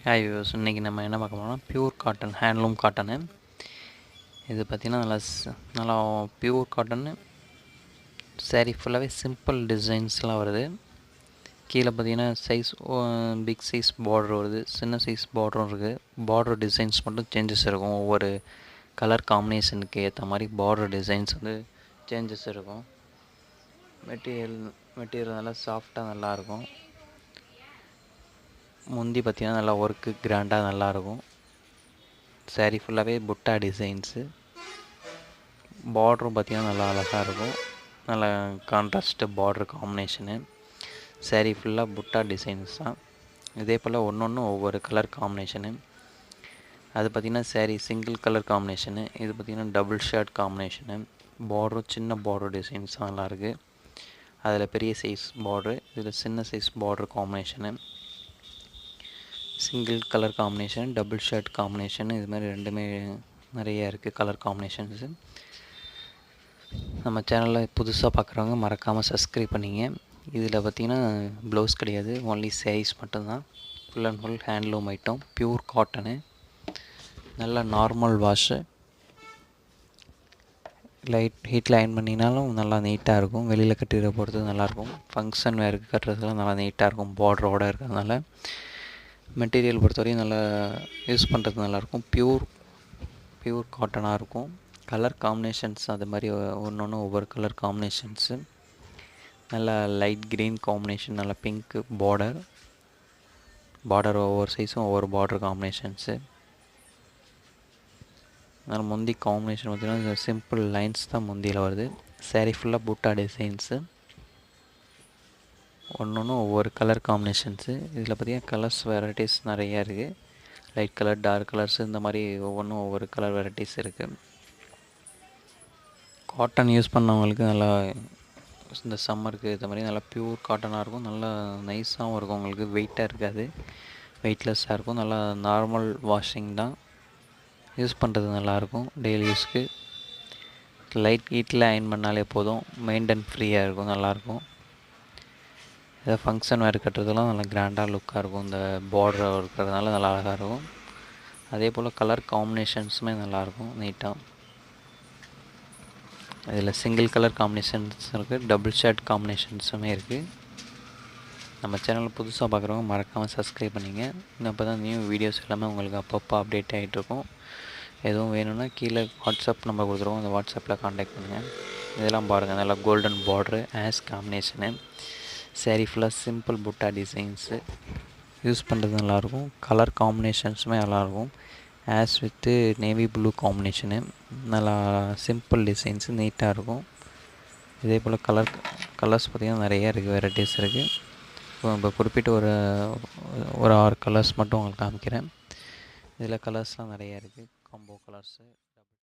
Hi viewers, இன்றைக்கி நம்ம என்ன பார்க்க போகிறோம்னா பியூர் காட்டன், ஹேண்ட்லூம் காட்டனு. இது பார்த்திங்கன்னா நல்லா பியூர் காட்டனு. சாரீ ஃபுல்லாகவே சிம்பிள் டிசைன்ஸ்லாம் வருது. கீழே பார்த்திங்கன்னா பிக் சைஸ் பார்டர் வருது, சின்ன சைஸ் பார்டரும் இருக்குது. பார்டர் டிசைன்ஸ் மட்டும் சேஞ்சஸ் இருக்கும். ஒவ்வொரு கலர் காம்பினேஷனுக்கு ஏற்ற மாதிரி பார்டர் டிசைன்ஸ் சேஞ்சஸ் இருக்கும். மெட்டீரியல் நல்லா சாஃப்டாக நல்லாயிருக்கும். முந்தி பார்த்திங்கன்னா நல்லா ஒர்க்கு கிராண்டாக நல்லாயிருக்கும். சாரீ ஃபுல்லாகவே புட்டா டிசைன்ஸு. பார்டரும் பார்த்திங்கன்னா நல்லா அழகாக இருக்கும். நல்லா கான்ட்ராஸ்ட்டு பார்டர் காம்பினேஷனு. சாரீ ஃபுல்லாக புட்டா டிசைன்ஸ் தான். இதே போல் ஒன்று ஒவ்வொரு கலர் காம்பினேஷனு. அது பார்த்திங்கன்னா சாரீ சிங்கிள் கலர் காம்பினேஷனு. இது பார்த்திங்கன்னா டபுள் ஷேட் காம்பினேஷனு. பார்டரும் சின்ன பார்டர் டிசைன்ஸ் தான் நல்லாயிருக்கு. அதில் பெரிய சைஸ் பார்டரு, இதில் சின்ன size border combination. Single colour combination, double shirt combination, இது மாதிரி ரெண்டுமே நிறைய இருக்குது கலர் காம்பினேஷன்ஸு. நம்ம சேனலில் புதுசாக பார்க்குறவங்க மறக்காமல் சப்ஸ்கிரைப் பண்ணிங்க. இதில் பார்த்திங்கன்னா ப்ளவுஸ் கிடையாது, ஒன்லி சாரீஸ் மட்டும்தான். Full and full handloom item, pure cotton. நல்லா நார்மல் வாஷு, லைட் ஹீட்டில் அயர்ன் பண்ணினாலும் நல்லா நீட்டாக இருக்கும். வெளியில் கட்டிட போகிறது நல்லாயிருக்கும். ஃபங்க்ஷன் வேருக்கு கட்டுறதுலாம் நல்லா நீட்டாக இருக்கும். பார்டரோடு இருக்கிறதுனால மெட்டீரியல் பொறுத்தவரையும் நல்லா யூஸ் பண்ணுறது நல்லாயிருக்கும். பியூர் காட்டனாக இருக்கும். கலர் காம்பினேஷன்ஸ் அது மாதிரி ஒன்று ஒவ்வொரு கலர் காம்பினேஷன்ஸு. நல்லா லைட் க்ரீன் காம்பினேஷன், நல்லா பிங்க்கு பார்டர் ஒவ்வொரு சைஸும் ஒவ்வொரு பார்டர் காம்பினேஷன்ஸு. அதனால் முந்தி காம்பினேஷன் பார்த்திங்கன்னா சிம்பிள் லைன்ஸ் தான் முந்தியில் வருது. சாரீ ஃபுல்லாக பூட்டா டிசைன்ஸு. ஒன்று ஒவ்வொரு கலர் காம்பினேஷன்ஸு. இதில் பார்த்திங்கன்னா கலர்ஸ் வெரைட்டிஸ் நிறையா இருக்குது. லைட் கலர், டார்க் கலர்ஸ், இந்த மாதிரி ஒவ்வொரு கலர் வெரைட்டிஸ் இருக்குது. காட்டன் யூஸ் பண்ணவங்களுக்கு நல்லா இந்த சம்மருக்கு இந்த மாதிரி நல்லா பியூர் காட்டனாக இருக்கும். நல்லா நைஸாகவும் இருக்கும். உங்களுக்கு வெயிட்டாக இருக்காது, வெயிட்லெஸ்ஸாக இருக்கும். நல்லா நார்மல் வாஷிங் தான். யூஸ் பண்ணுறது நல்லாயிருக்கும். டெய்லி யூஸ்க்கு லைட் ஹீட்டில் அயர்ன் பண்ணாலே போதும். மெயின்டைன் ஃப்ரீயாக இருக்கும், நல்லாயிருக்கும். ஏதாவது ஃபங்க்ஷன் வேறு கட்டுறதுலாம் நல்லா கிராண்டாக லுக்காக இருக்கும். இந்த பார்டர் இருக்கிறதுனால நல்லா அழகாக இருக்கும். அதே போல் கலர் காம்பினேஷன்ஸுமே நல்லாயிருக்கும் நீட்டாக. இதில் சிங்கிள் கலர் காம்பினேஷன்ஸ் இருக்குது, டபுள் ஷேட் காம்பினேஷன்ஸுமே இருக்குது. நம்ம சேனலில் புதுசாக பார்க்குறவங்க மறக்காமல் சப்ஸ்கிரைப் பண்ணிங்க. இன்னும் அப்போ தான் நியூ வீடியோஸ் எல்லாமே உங்களுக்கு அப்பப்போ அப்டேட் ஆகிட்ருக்கும். எதுவும் வேணும்னா கீழே வாட்ஸ்அப் நம்பர் கொடுத்துருவோம், அந்த வாட்ஸ்அப்பில் காண்டாக்ட் பண்ணுங்கள். இதெல்லாம் பாருங்கள், நல்லா golden border, ash combination. Sari ஃபுல்லாக சிம்பிள் புட்டா டிசைன்ஸு. யூஸ் பண்ணுறது நல்லாயிருக்கும். கலர் காம்பினேஷன்ஸுமே நல்லாயிருக்கும். Ash with navy blue combination. நல்லா சிம்பிள் டிசைன்ஸு, நீட்டாக இருக்கும். இதே போல் கலர்ஸ் பார்த்திங்கன்னா நிறையா இருக்குது, வெரைட்டிஸ் இருக்குது. இப்போ குறிப்பிட்ட ஒரு 6 கலர்ஸ் மட்டும் உங்களுக்கு காமிக்கிறேன். இதில் கலர்ஸ்லாம் நிறையா இருக்குது, காம்போ கலர்ஸு.